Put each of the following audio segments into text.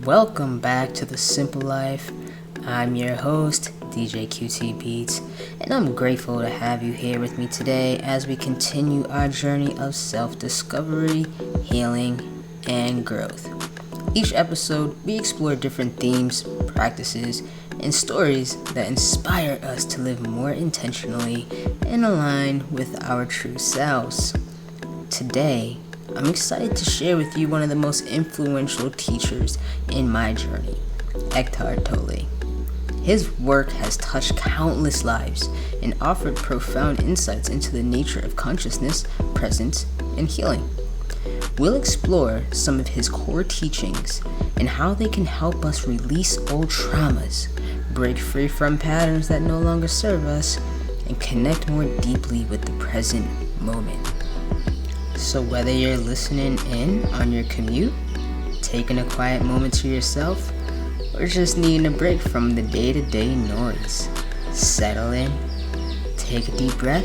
Welcome back to the Simple Life. I'm your host, DJ QT Beats, and I'm grateful to have you here with me today as we continue our journey of self-discovery, healing, and growth. Each episode, we explore different themes, practices, and stories that inspire us to live more intentionally and aligned with our true selves. Today, I'm excited to share with you one of the most influential teachers in my journey, Eckhart Tolle. His work has touched countless lives and offered profound insights into the nature of consciousness, presence, and healing. We'll explore some of his core teachings and how they can help us release old traumas, break free from patterns that no longer serve us, and connect more deeply with the present moment. So whether you're listening in on your commute, taking a quiet moment to yourself, or just needing a break from the day-to-day noise, settle in, take a deep breath,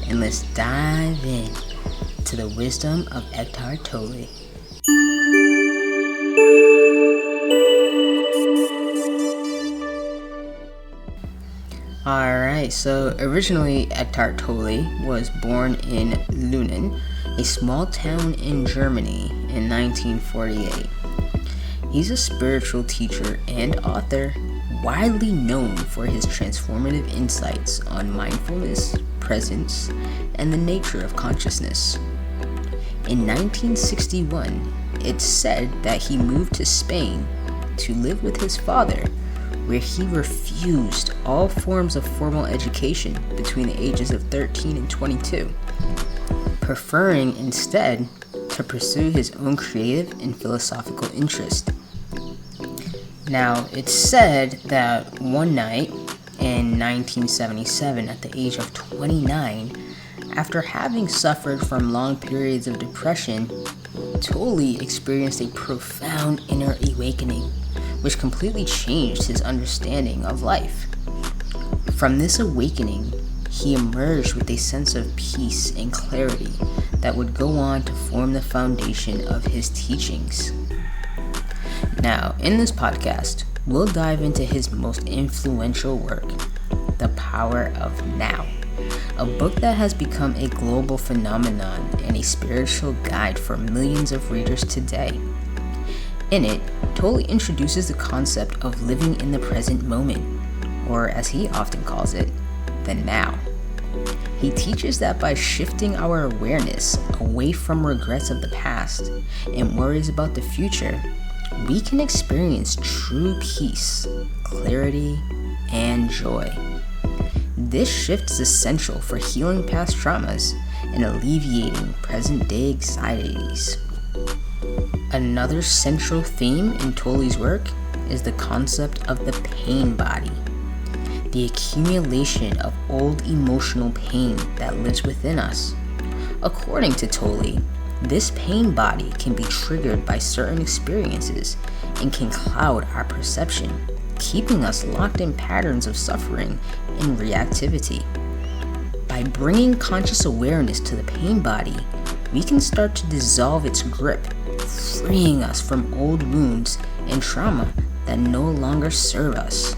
and let's dive in to the wisdom of Eckhart Tolle. Alright, so originally Eckhart Tolle was born in Lünen, a small town in Germany in 1948. He's a spiritual teacher and author, widely known for his transformative insights on mindfulness, presence, and the nature of consciousness. In 1961, it's said that he moved to Spain to live with his father, where he refused all forms of formal education between the ages of 13 and 22, preferring instead to pursue his own creative and philosophical interest. Now, it's said that one night in 1977, at the age of 29, after having suffered from long periods of depression, Tolle experienced a profound inner awakening, which completely changed his understanding of life. From this awakening, he emerged with a sense of peace and clarity that would go on to form the foundation of his teachings. Now, in this podcast, we'll dive into his most influential work, The Power of Now, a book that has become a global phenomenon and a spiritual guide for millions of readers today. In it, Tolle introduces the concept of living in the present moment, or as he often calls it, the now. He teaches that by shifting our awareness away from regrets of the past and worries about the future, we can experience true peace, clarity, and joy. This shift is essential for healing past traumas and alleviating present-day anxieties. Another central theme in Tolle's work is the concept of the pain body, the accumulation of old emotional pain that lives within us. According to Tolle, this pain body can be triggered by certain experiences and can cloud our perception, keeping us locked in patterns of suffering and reactivity. By bringing conscious awareness to the pain body, we can start to dissolve its grip, freeing us from old wounds and trauma that no longer serve us.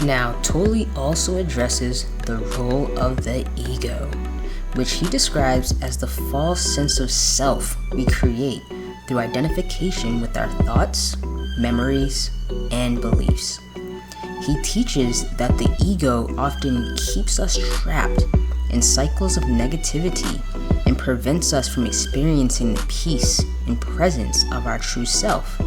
Now, Tolle also addresses the role of the ego, which he describes as the false sense of self we create through identification with our thoughts, memories, and beliefs. He teaches that the ego often keeps us trapped in cycles of negativity and prevents us from experiencing the peace and presence of our true self.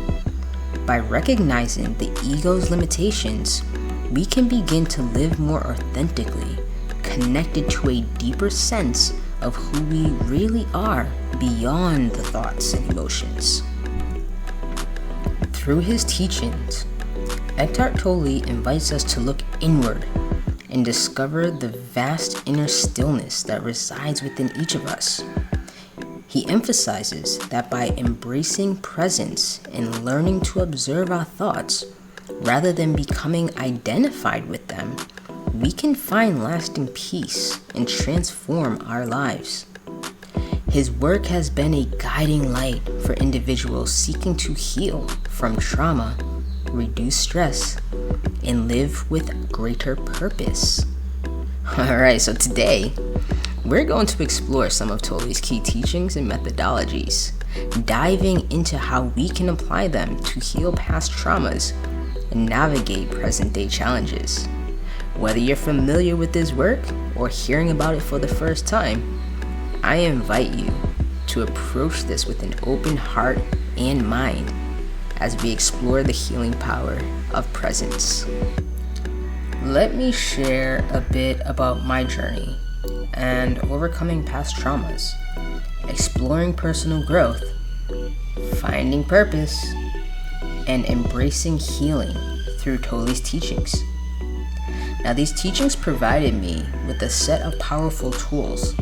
By recognizing the ego's limitations, we can begin to live more authentically, connected to a deeper sense of who we really are beyond the thoughts and emotions. Through his teachings, Eckhart Tolle invites us to look inward and discover the vast inner stillness that resides within each of us. He emphasizes that by embracing presence and learning to observe our thoughts, rather than becoming identified with them, we can find lasting peace and transform our lives. His work has been a guiding light for individuals seeking to heal from trauma, reduce stress, and live with greater purpose. Alright, so today, we're going to explore some of Tolle's key teachings and methodologies, diving into how we can apply them to heal past traumas and navigate present-day challenges. Whether you're familiar with his work or hearing about it for the first time, I invite you to approach this with an open heart and mind as we explore the healing power of presence. Let me share a bit about my journey and overcoming past traumas, exploring personal growth, finding purpose, and embracing healing through Tolle's teachings. Now, these teachings provided me with a set of powerful tools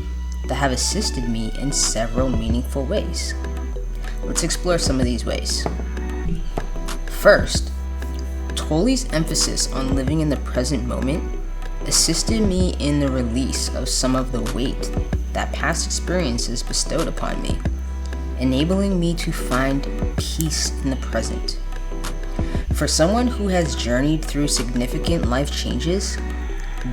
that have assisted me in several meaningful ways. Let's explore some of these ways. First, Tolle's emphasis on living in the present moment assisted me in the release of some of the weight that past experiences bestowed upon me, enabling me to find peace in the present. For someone who has journeyed through significant life changes,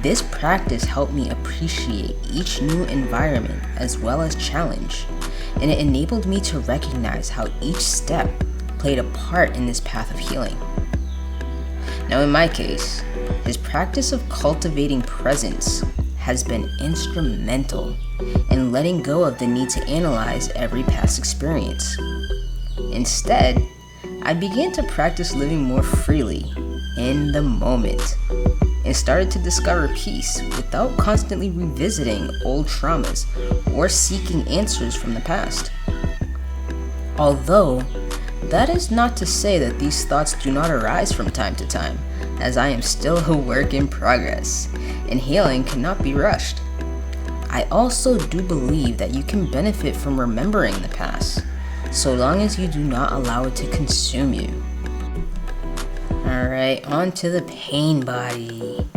this practice helped me appreciate each new environment as well as challenge, and it enabled me to recognize how each step played a part in this path of healing. Now, in my case, his practice of cultivating presence has been instrumental in letting go of the need to analyze every past experience. Instead, I began to practice living more freely in the moment and started to discover peace without constantly revisiting old traumas or seeking answers from the past. Although, that is not to say that these thoughts do not arise from time to time, as I am still a work in progress, and healing cannot be rushed. I also do believe that you can benefit from remembering the past, so long as you do not allow it to consume you. Alright, on to the pain body.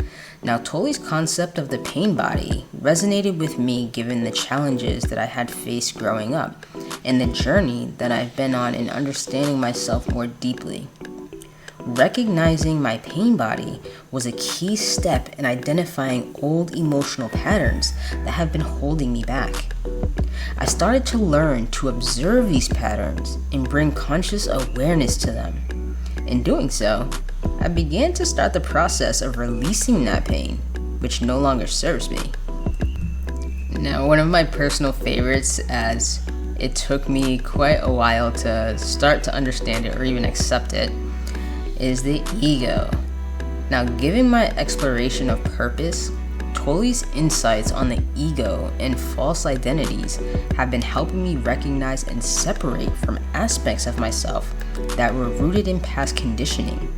Now, Tolle's concept of the pain body resonated with me given the challenges that I had faced growing up and the journey that I've been on in understanding myself more deeply. Recognizing my pain body was a key step in identifying old emotional patterns that have been holding me back. I started to learn to observe these patterns and bring conscious awareness to them. In doing so, I began to start the process of releasing that pain, which no longer serves me. Now, one of my personal favorites, as it took me quite a while to start to understand it or even accept it, is the ego. Now, given my exploration of purpose, Tolle's insights on the ego and false identities have been helping me recognize and separate from aspects of myself that were rooted in past conditioning.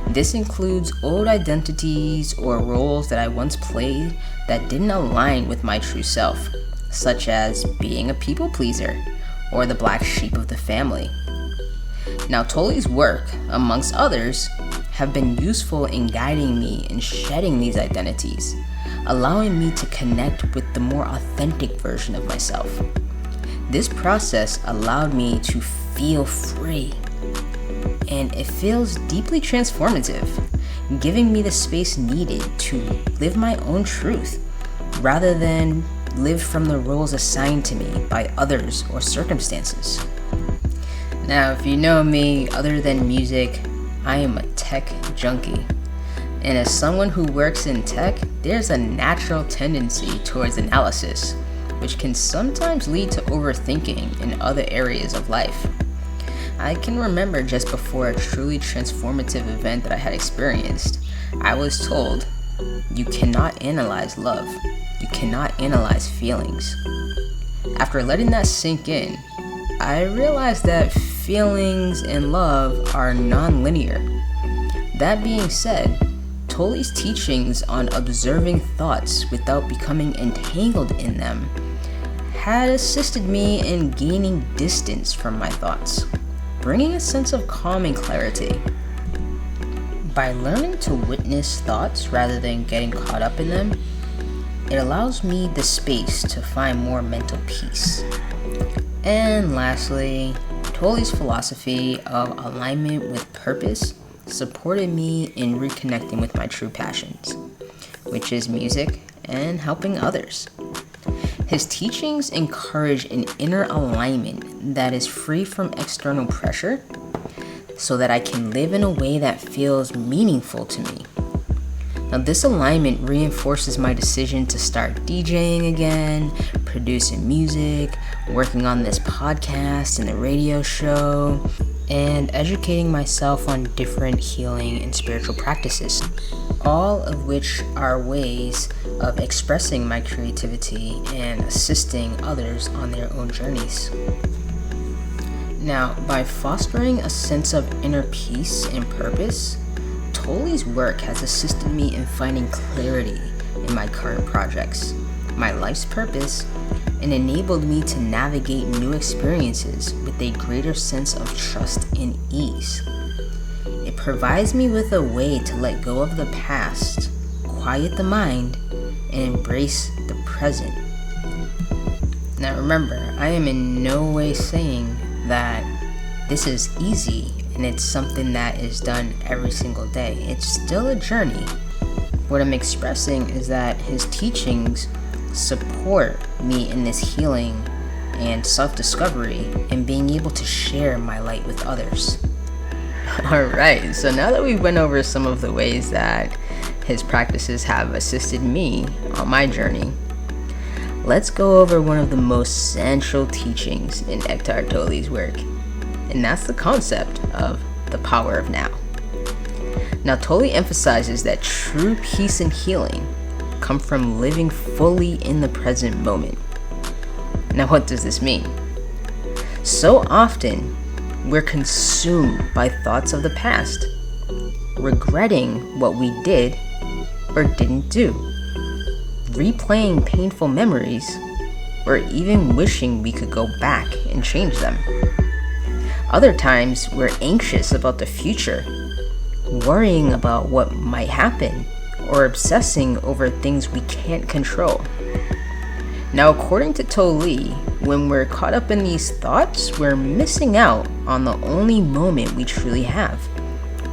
This includes old identities or roles that I once played that didn't align with my true self, such as being a people pleaser or the black sheep of the family. Now, Tolle's work, amongst others, have been useful in guiding me in shedding these identities, allowing me to connect with the more authentic version of myself. This process allowed me to feel free, and it feels deeply transformative, giving me the space needed to live my own truth, rather than live from the roles assigned to me by others or circumstances. Now, if you know me, other than music, I am a tech junkie. And as someone who works in tech, there's a natural tendency towards analysis, which can sometimes lead to overthinking in other areas of life. I can remember just before a truly transformative event that I had experienced, I was told, you cannot analyze love. You cannot analyze feelings. After letting that sink in, I realized that feelings and love are non-linear. That being said, Tolle's teachings on observing thoughts without becoming entangled in them had assisted me in gaining distance from my thoughts, bringing a sense of calm and clarity. By learning to witness thoughts rather than getting caught up in them, It allows me the space to find more mental peace. And lastly, Tolle's philosophy of alignment with purpose supported me in reconnecting with my true passions, which is music and helping others. His teachings encourage an inner alignment that is free from external pressure so that I can live in a way that feels meaningful to me. Now, this alignment reinforces my decision to start DJing again, producing music, working on this podcast and the radio show, and educating myself on different healing and spiritual practices, all of which are ways of expressing my creativity and assisting others on their own journeys. Now, by fostering a sense of inner peace and purpose, Tolle's work has assisted me in finding clarity in my current projects, my life's purpose, and enabled me to navigate new experiences with a greater sense of trust and ease. It provides me with a way to let go of the past, quiet the mind, and embrace the present. Now remember, I am in no way saying that this is easy and it's something that is done every single day. It's still a journey. What I'm expressing is that his teachings support me in this healing and self-discovery and being able to share my light with others. Alright, so now that we went over some of the ways that his practices have assisted me on my journey, let's go over one of the most central teachings in Eckhart Tolle's work, and that's the concept of the power of now. Now, Tolle emphasizes that true peace and healing come from living fully in the present moment. Now, what does this mean? So often, we're consumed by thoughts of the past, regretting what we did or didn't do, replaying painful memories, or even wishing we could go back and change them. Other times, we're anxious about the future, worrying about what might happen, or obsessing over things we can't control. Now, according to Tolle, when we're caught up in these thoughts, we're missing out on the only moment we truly have,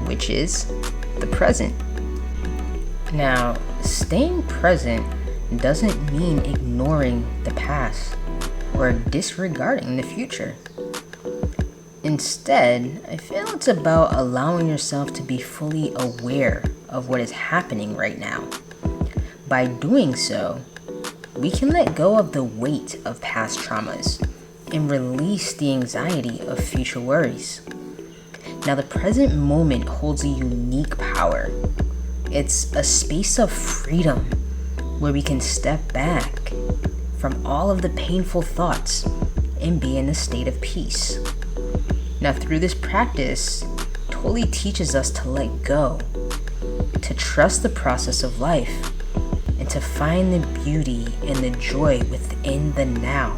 which is the present. Now, staying present doesn't mean ignoring the past or disregarding the future. Instead, I feel it's about allowing yourself to be fully aware of what is happening right now. By doing so, we can let go of the weight of past traumas and release the anxiety of future worries. Now, the present moment holds a unique power. It's a space of freedom where we can step back from all of the painful thoughts and be in a state of peace. Now, through this practice, Tolle teaches us to let go, to trust the process of life, and to find the beauty and the joy within the now.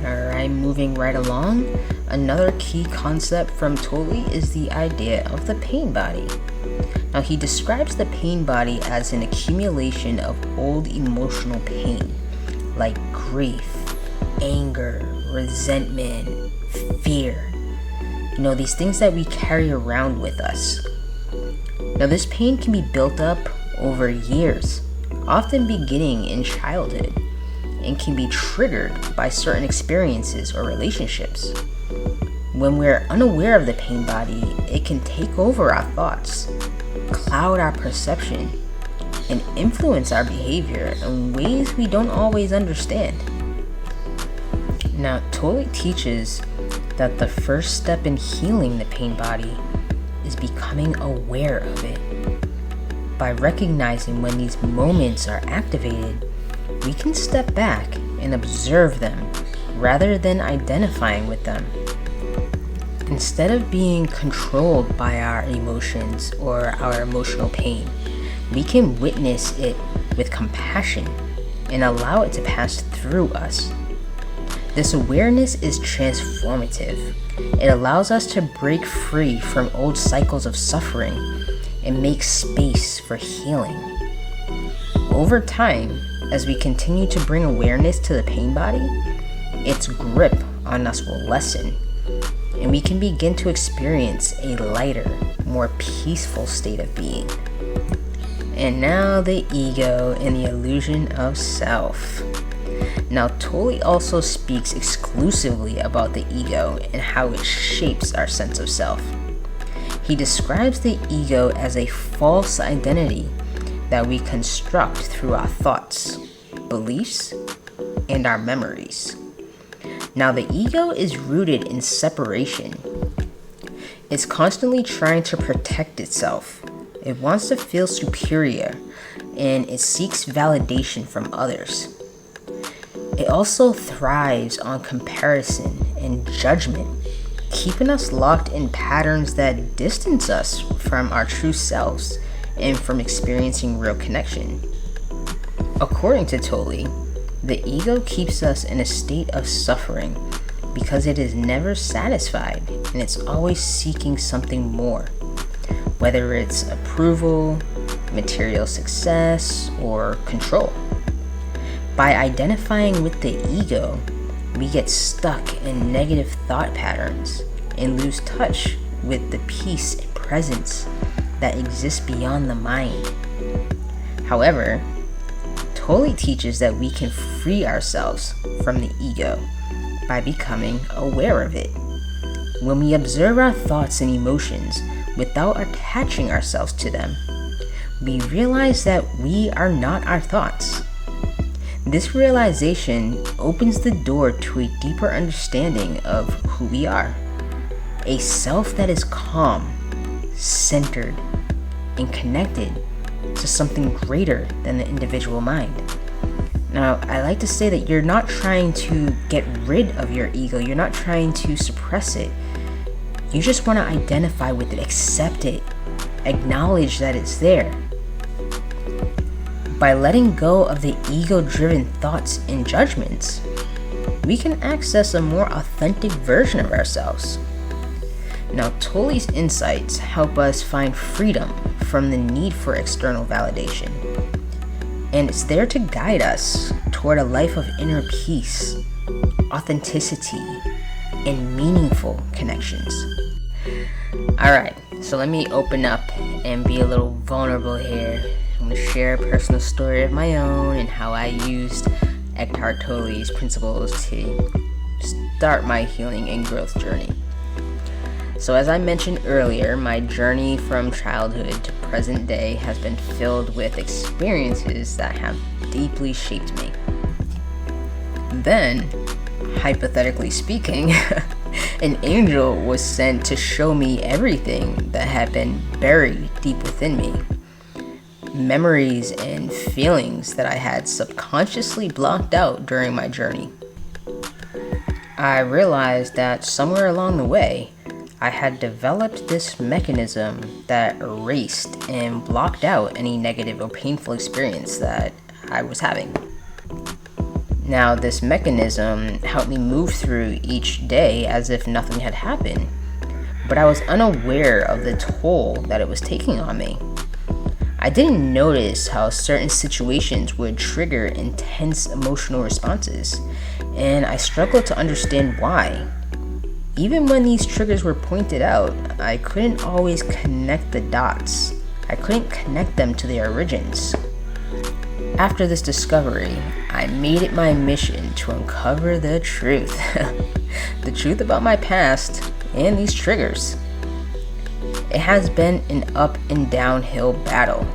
Alright, moving right along, another key concept from Tolle is the idea of the pain body. Now, he describes the pain body as an accumulation of old emotional pain, like grief, anger, resentment, fear. These things that we carry around with us. Now, this pain can be built up over years, often beginning in childhood, and can be triggered by certain experiences or relationships. When we're unaware of the pain body, it can take over our thoughts, cloud our perception, and influence our behavior in ways we don't always understand. Now, Tolle teaches that the first step in healing the pain body is becoming aware of it. By recognizing when these moments are activated, we can step back and observe them rather than identifying with them. Instead of being controlled by our emotions or our emotional pain, we can witness it with compassion and allow it to pass through us. This awareness is transformative. It allows us to break free from old cycles of suffering and make space for healing. Over time, as we continue to bring awareness to the pain body, its grip on us will lessen, and we can begin to experience a lighter, more peaceful state of being. And now the ego and the illusion of self. Now, Tolle also speaks exclusively about the ego and how it shapes our sense of self. He describes the ego as a false identity that we construct through our thoughts, beliefs, and our memories. Now, the ego is rooted in separation. It's constantly trying to protect itself. It wants to feel superior, and it seeks validation from others. It also thrives on comparison and judgment, keeping us locked in patterns that distance us from our true selves and from experiencing real connection. According to Tolle, the ego keeps us in a state of suffering because it is never satisfied and it's always seeking something more, whether it's approval, material success, or control. By identifying with the ego, we get stuck in negative thought patterns and lose touch with the peace and presence that exists beyond the mind. However, Tolle teaches that we can free ourselves from the ego by becoming aware of it. When we observe our thoughts and emotions without attaching ourselves to them, we realize that we are not our thoughts. This realization opens the door to a deeper understanding of who we are, a self that is calm, centered, and connected to something greater than the individual mind. Now, I like to say that you're not trying to get rid of your ego, you're not trying to suppress it. You just want to identify with it, accept it, acknowledge that it's there. By letting go of the ego-driven thoughts and judgments, we can access a more authentic version of ourselves. Now, Tolle's insights help us find freedom from the need for external validation, and it's there to guide us toward a life of inner peace, authenticity, and meaningful connections. Alright, so let me open up and be a little vulnerable here. I'm going to share a personal story of my own and how I used Eckhart Tolle's principles to start my healing and growth journey. So as I mentioned earlier, my journey from childhood to present day has been filled with experiences that have deeply shaped me. Then, hypothetically speaking, an angel was sent to show me everything that had been buried deep within me. Memories and feelings that I had subconsciously blocked out during my journey. I realized that somewhere along the way, I had developed this mechanism that erased and blocked out any negative or painful experience that I was having. Now, this mechanism helped me move through each day as if nothing had happened, but I was unaware of the toll that it was taking on me. I didn't notice how certain situations would trigger intense emotional responses, and I struggled to understand why. Even when these triggers were pointed out, I couldn't always connect the dots. I couldn't connect them to their origins. After this discovery, I made it my mission to uncover the truth. The truth about my past and these triggers. It has been an up and downhill battle,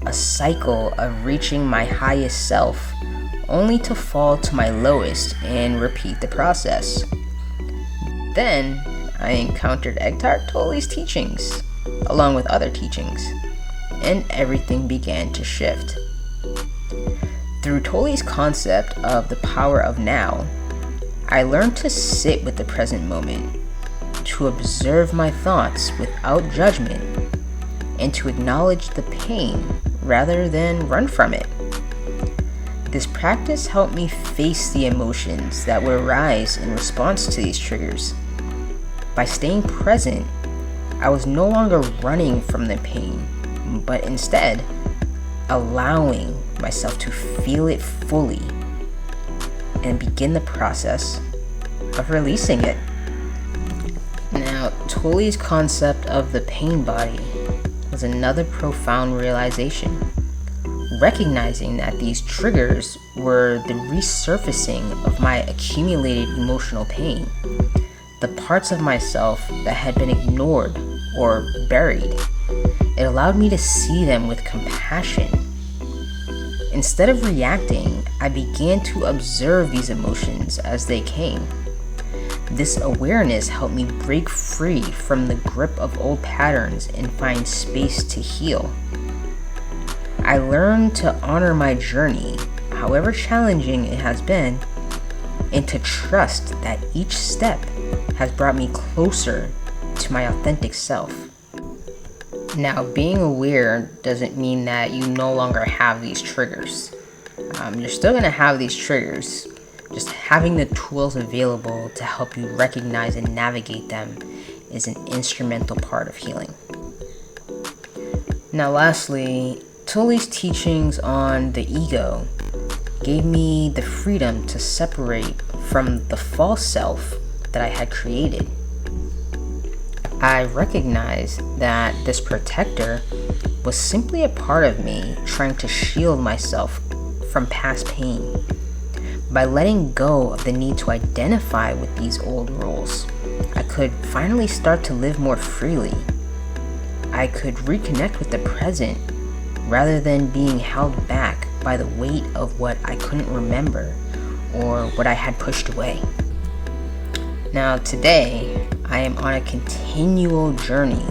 a cycle of reaching my highest self, only to fall to my lowest and repeat the process. Then, I encountered Eckhart Tolle's teachings, along with other teachings, and everything began to shift. Through Tolle's concept of the power of now, I learned to sit with the present moment, to observe my thoughts without judgment, and to acknowledge the pain rather than run from it. This practice helped me face the emotions that would arise in response to these triggers. By staying present, I was no longer running from the pain, but instead, allowing myself to feel it fully and begin the process of releasing it. Now, Tolle's concept of the pain body was another profound realization. Recognizing that these triggers were the resurfacing of my accumulated emotional pain, the parts of myself that had been ignored or buried, it allowed me to see them with compassion. Instead of reacting, I began to observe these emotions as they came. This awareness helped me break free from the grip of old patterns and find space to heal. I learned to honor my journey, however challenging it has been, and to trust that each step has brought me closer to my authentic self. Now, being aware doesn't mean that you no longer have these triggers. You're still going to have these triggers. Just having the tools available to help you recognize and navigate them is an instrumental part of healing. Now, lastly, Tolle's teachings on the ego gave me the freedom to separate from the false self that I had created. I recognized that this protector was simply a part of me trying to shield myself from past pain. By letting go of the need to identify with these old rules, I could finally start to live more freely. I could reconnect with the present rather than being held back by the weight of what I couldn't remember or what I had pushed away. Now, today, I am on a continual journey,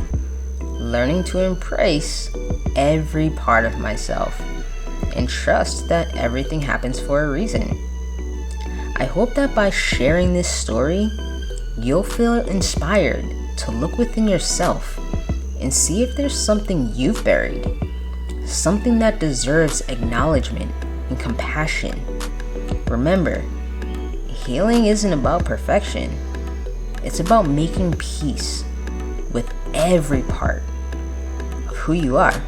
learning to embrace every part of myself and trust that everything happens for a reason. I hope that by sharing this story, you'll feel inspired to look within yourself and see if there's something you've buried, something that deserves acknowledgement and compassion. Remember, healing isn't about perfection. It's about making peace with every part of who you are.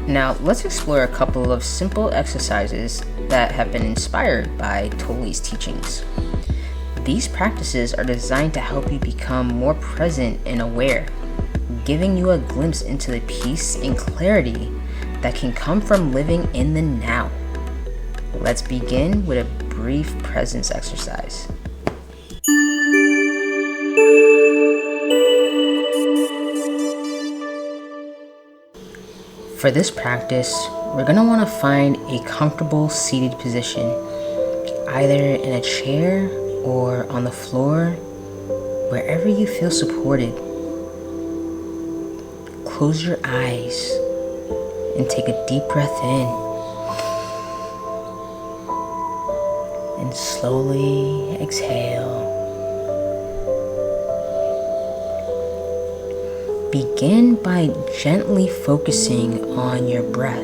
Now, let's explore a couple of simple exercises that have been inspired by Tolle's teachings. These practices are designed to help you become more present and aware, giving you a glimpse into the peace and clarity that can come from living in the now. Let's begin with a brief presence exercise. For this practice, we're going to want to find a comfortable seated position, either in a chair or on the floor, wherever you feel supported. Close your eyes and take a deep breath in, and slowly exhale. Begin by gently focusing on your breath,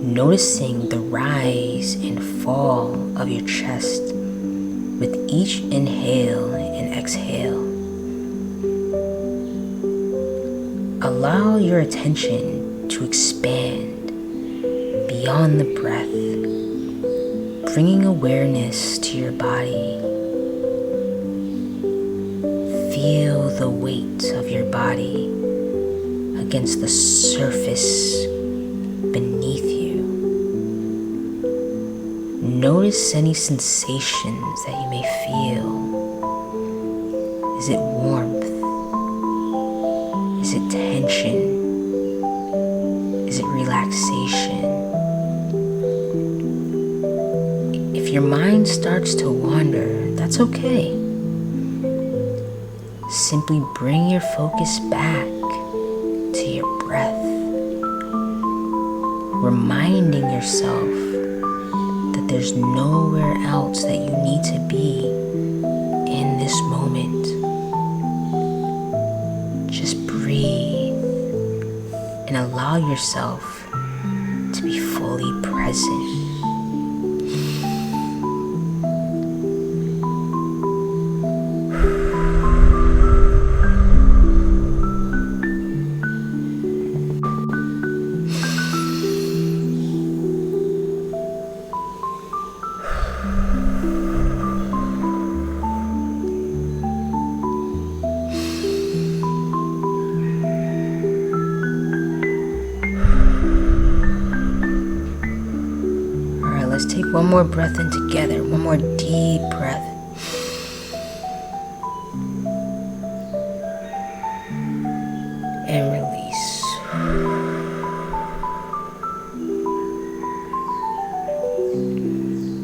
noticing the rise and fall of your chest with each inhale and exhale. Allow your attention to expand beyond the breath, bringing awareness to your body. Feel the weight of your body against the surface beneath you. Notice any sensations that you may feel. Is it warmth? Is it tension? Is it relaxation? If your mind starts to wander, that's okay. Simply bring your focus back to your breath, reminding yourself that there's nowhere else that you need to be in this moment. Just breathe and allow yourself to be fully present. one more breath in together. One more deep breath. And release.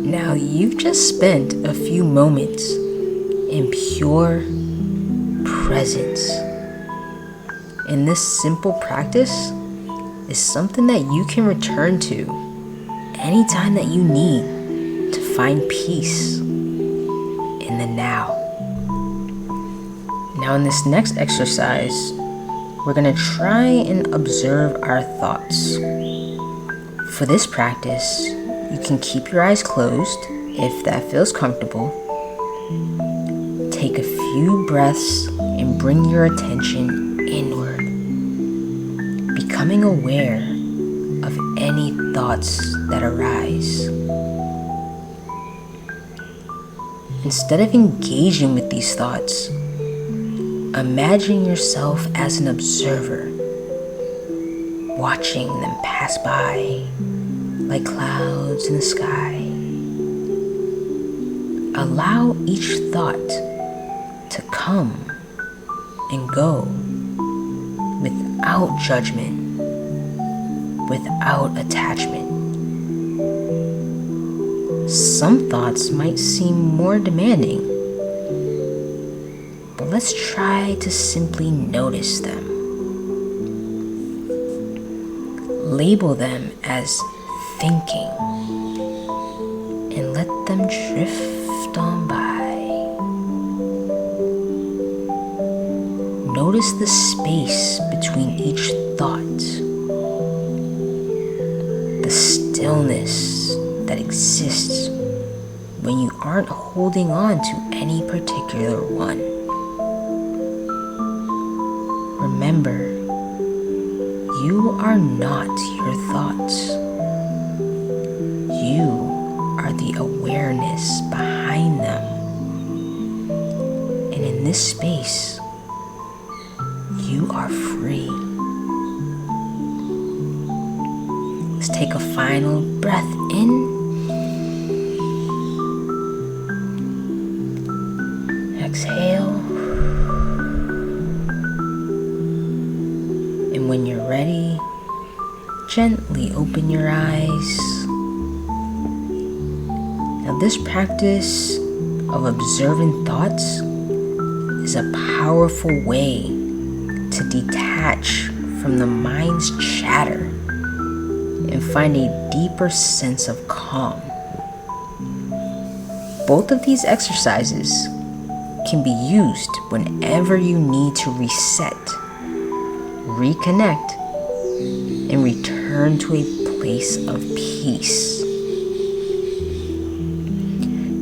Now you've just spent a few moments in pure presence. And this simple practice is something that you can return to anytime that you need to find peace in the now. Now in this next exercise, we're going to try and observe our thoughts. For this practice, you can keep your eyes closed if that feels comfortable. Take a few breaths and bring your attention inward, becoming aware of any thoughts that arise. Instead of engaging with these thoughts, imagine yourself as an observer, watching them pass by like clouds in the sky. Allow each thought to come and go without judgment, without attachment. Some thoughts might seem more demanding, but let's try to simply notice them. Label them as thinking and let them drift on by. Notice the space between each thought, the stillness that exists when you aren't holding on to any particular one. Remember, you are not your thoughts. You are the awareness behind them. And in this space, you are free. Let's take a final breath in. Exhale. And when you're ready, gently open your eyes. Now this practice of observing thoughts is a powerful way to detach from the mind's chatter and find a deeper sense of calm. Both of these exercises can be used whenever you need to reset, reconnect, and return to a place of peace.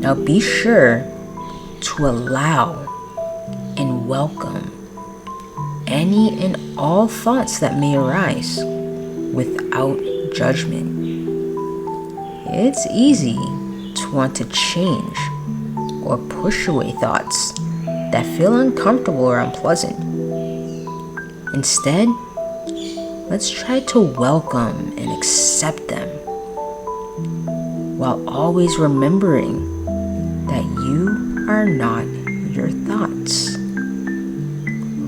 Now be sure to allow and welcome any and all thoughts that may arise without judgment. It's easy to want to change or push away thoughts that feel uncomfortable or unpleasant. Instead, let's try to welcome and accept them, while always remembering that you are not your thoughts.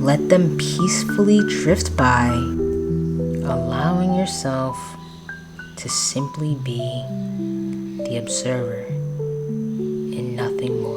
Let them peacefully drift by, allowing yourself to simply be the observer and nothing more.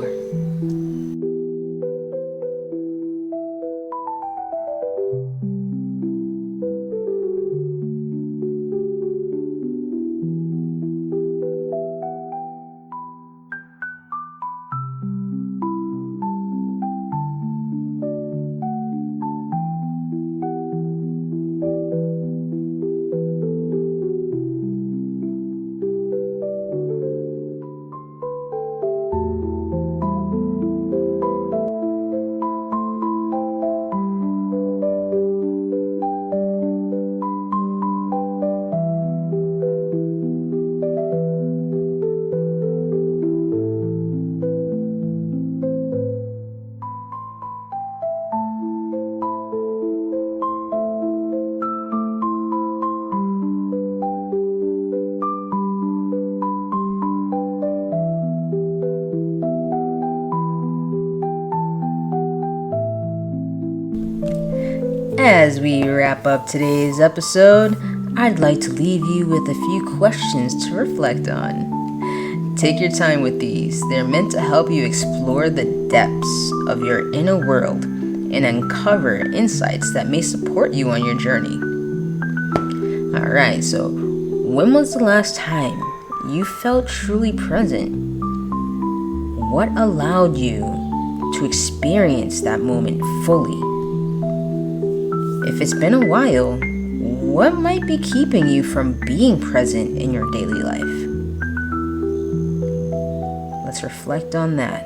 As we wrap up today's episode, I'd like to leave you with a few questions to reflect on. Take your time with these. They're meant to help you explore the depths of your inner world and uncover insights that may support you on your journey. Alright, so when was the last time you felt truly present? What allowed you to experience that moment fully? If it's been a while, what might be keeping you from being present in your daily life? Let's reflect on that.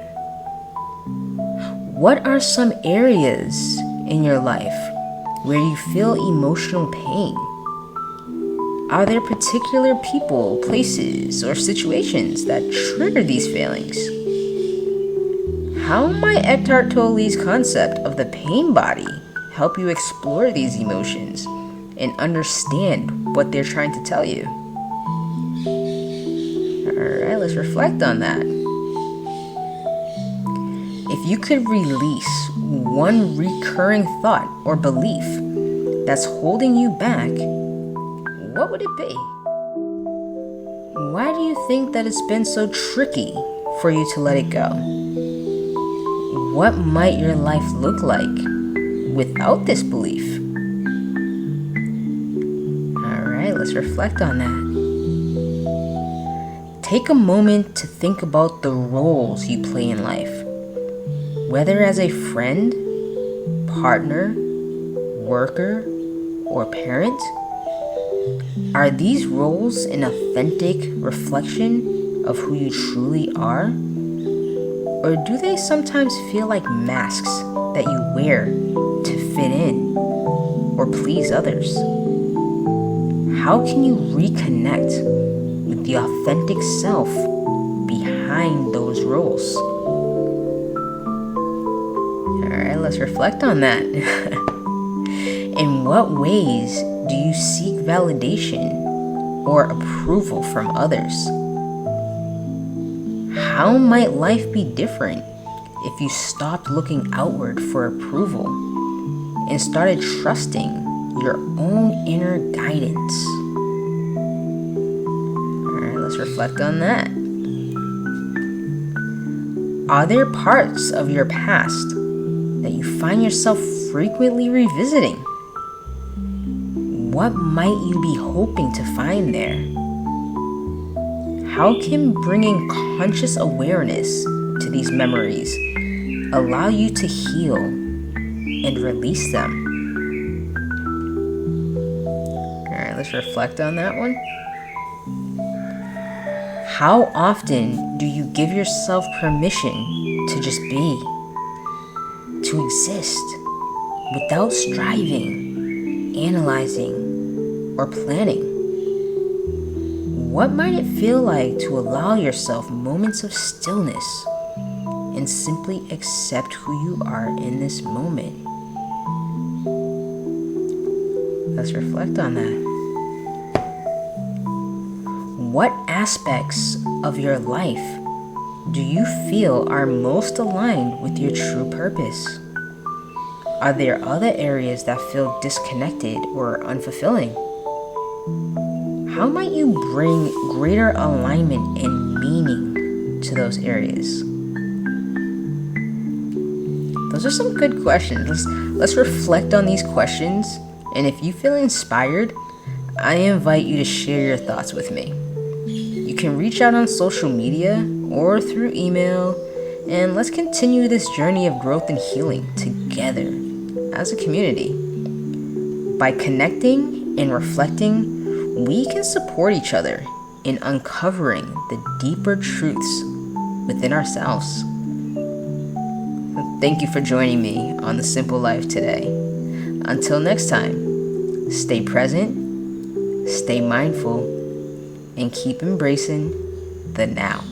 What are some areas in your life where you feel emotional pain? Are there particular people, places, or situations that trigger these feelings? How might Eckhart Tolle's concept of the pain body help you explore these emotions and understand what they're trying to tell you? Alright, let's reflect on that. If you could release one recurring thought or belief that's holding you back, what would it be? Why do you think that it's been so tricky for you to let it go? What might your life look like without this belief? Alright, let's reflect on that. Take a moment to think about the roles you play in life. Whether as a friend, partner, worker, or parent, are these roles an authentic reflection of who you truly are? Or do they sometimes feel like masks that you wear to fit in or please others? How can you reconnect with the authentic self behind those roles? Alright, let's reflect on that. In what ways do you seek validation or approval from others? How might life be different if you stopped looking outward for approval and started trusting your own inner guidance? Alright, let's reflect on that. Are there parts of your past that you find yourself frequently revisiting? What might you be hoping to find there? How can bringing conscious awareness to these memories allow you to heal and release them? Alright, let's reflect on that one. How often do you give yourself permission to just be, to exist, without striving, analyzing, or planning? What might it feel like to allow yourself moments of stillness and simply accept who you are in this moment? Let's reflect on that. What aspects of your life do you feel are most aligned with your true purpose? Are there other areas that feel disconnected or unfulfilling? How might you bring greater alignment and meaning to those areas? Those are some good questions. Let's reflect on these questions, and if you feel inspired, I invite you to share your thoughts with me. You can reach out on social media or through email, and let's continue this journey of growth and healing together as a community. By connecting and reflecting, we can support each other in uncovering the deeper truths within ourselves. Thank you for joining me on The Simple Life today. Until next time, stay present, stay mindful, and keep embracing the now.